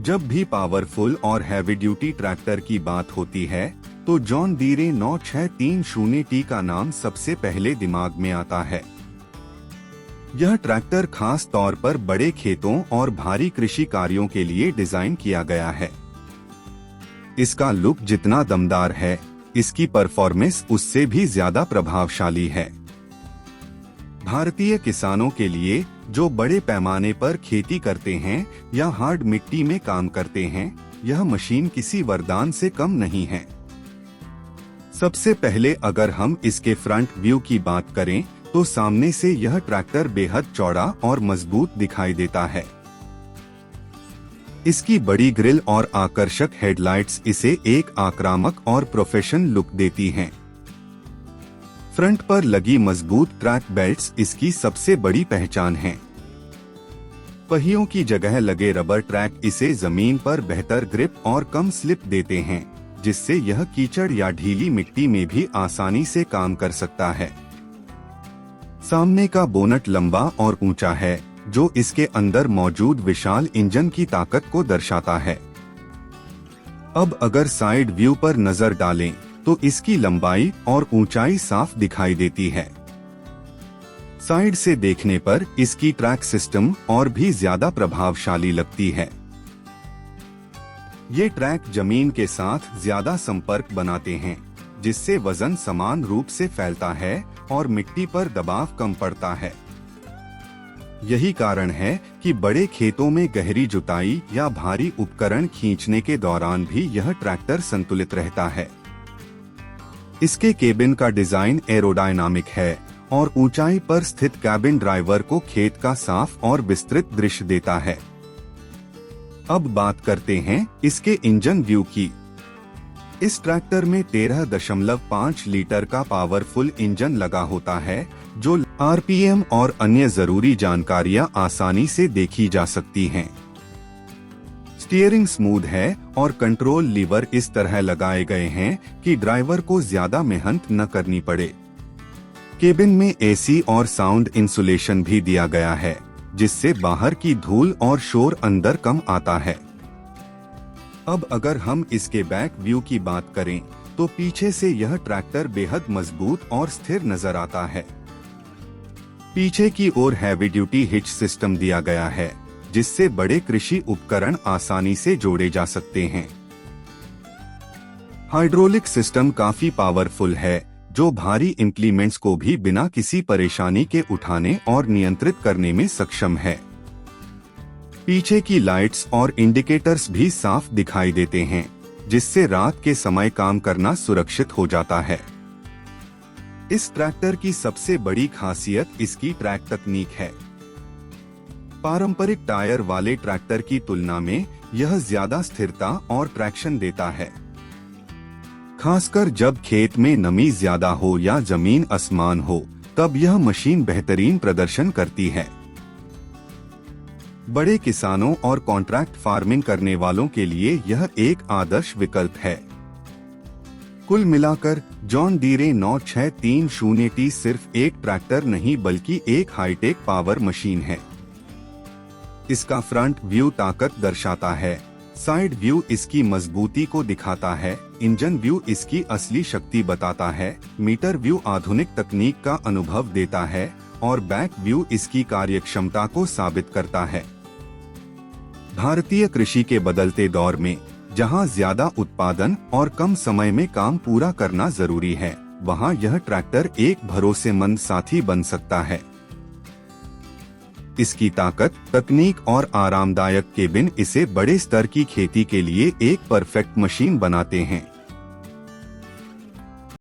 जब भी पावरफुल और हैवी ड्यूटी ट्रैक्टर की बात होती है तो जॉन डीरे 9630T का नाम सबसे पहले दिमाग में आता है। यह ट्रैक्टर खास तौर पर बड़े खेतों और भारी कृषि कार्यों के लिए डिजाइन किया गया है। इसका लुक जितना दमदार है, इसकी परफॉर्मेंस उससे भी ज्यादा प्रभावशाली है। भारतीय किसानों के लिए जो बड़े पैमाने पर खेती करते हैं या हार्ड मिट्टी में काम करते हैं, यह मशीन किसी वरदान से कम नहीं है। सबसे पहले अगर हम इसके फ्रंट व्यू की बात करें तो सामने से यह ट्रैक्टर बेहद चौड़ा और मजबूत दिखाई देता है। इसकी बड़ी ग्रिल और आकर्षक हेडलाइट्स इसे एक आक्रामक और प्रोफेशनल लुक देती हैं। फ्रंट पर लगी मजबूत ट्रैक बेल्ट्स इसकी सबसे बड़ी पहचान हैं। पहियों की जगह लगे रबर ट्रैक इसे जमीन पर बेहतर ग्रिप और कम स्लिप देते हैं, जिससे यह कीचड़ या ढीली मिट्टी में भी आसानी से काम कर सकता है। सामने का बोनट लंबा और ऊंचा है, जो इसके अंदर मौजूद विशाल इंजन की ताकत को दर्शाता है। अब अगर साइड व्यू पर नजर डालें तो इसकी लंबाई और ऊंचाई साफ दिखाई देती है। साइड से देखने पर इसकी ट्रैक सिस्टम और भी ज्यादा प्रभावशाली लगती है। ये ट्रैक जमीन के साथ ज्यादा संपर्क बनाते हैं, जिससे वजन समान रूप से फैलता है और मिट्टी पर दबाव कम पड़ता है। यही कारण है कि बड़े खेतों में गहरी जुताई या भारी उपकरण खींचने के दौरान भी यह ट्रैक्टर संतुलित रहता है। इसके केबिन का डिजाइन एरोडायनामिक है और ऊंचाई पर स्थित कैबिन ड्राइवर को खेत का साफ और विस्तृत दृश्य देता है। अब बात करते हैं इसके इंजन व्यू की। इस ट्रैक्टर में 13.5 लीटर का पावरफुल इंजन लगा होता है, जो आरपीएम और अन्य जरूरी जानकारियां आसानी से देखी जा सकती हैं। स्टीयरिंग स्मूथ है और कंट्रोल लीवर इस तरह लगाए गए हैं कि ड्राइवर को ज्यादा मेहनत न करनी पड़े। केबिन में एसी और साउंड इंसुलेशन भी दिया गया है, जिससे बाहर की धूल और शोर अंदर कम आता है। अब अगर हम इसके बैक व्यू की बात करें तो पीछे से यह ट्रैक्टर बेहद मजबूत और स्थिर नजर आता है। पीछे की ओर हैवी ड्यूटी हिच सिस्टम दिया गया है, जिससे बड़े कृषि उपकरण आसानी से जोड़े जा सकते हैं। हाइड्रोलिक सिस्टम काफी पावरफुल है, जो भारी इम्प्लीमेंट्स को भी बिना किसी परेशानी के उठाने और नियंत्रित करने में सक्षम है। पीछे की लाइट्स और इंडिकेटर्स भी साफ दिखाई देते हैं, जिससे रात के समय काम करना सुरक्षित हो जाता है। इस ट्रैक्टर की सबसे बड़ी खासियत इसकी ट्रैक तकनीक है। पारंपरिक टायर वाले ट्रैक्टर की तुलना में यह ज्यादा स्थिरता और ट्रैक्शन देता है, खासकर जब खेत में नमी ज्यादा हो या जमीन असमान हो, तब यह मशीन बेहतरीन प्रदर्शन करती है। बड़े किसानों और कॉन्ट्रैक्ट फार्मिंग करने वालों के लिए यह एक आदर्श विकल्प है। कुल मिलाकर जॉन डीरे 9630T सिर्फ एक ट्रैक्टर नहीं बल्कि एक हाईटेक पावर मशीन है। इसका फ्रंट व्यू ताकत दर्शाता है, साइड व्यू इसकी मजबूती को दिखाता है, इंजन व्यू इसकी असली शक्ति बताता है, मीटर व्यू आधुनिक तकनीक का अनुभव देता है और बैक व्यू इसकी कार्यक्षमता को साबित करता है। भारतीय कृषि के बदलते दौर में जहां ज्यादा उत्पादन और कम समय में काम पूरा करना जरूरी है, वहां यह ट्रैक्टर एक भरोसेमंद साथी बन सकता है। इसकी ताकत, तकनीक और आरामदायक केबिन इसे बड़े स्तर की खेती के लिए एक परफेक्ट मशीन बनाते हैं।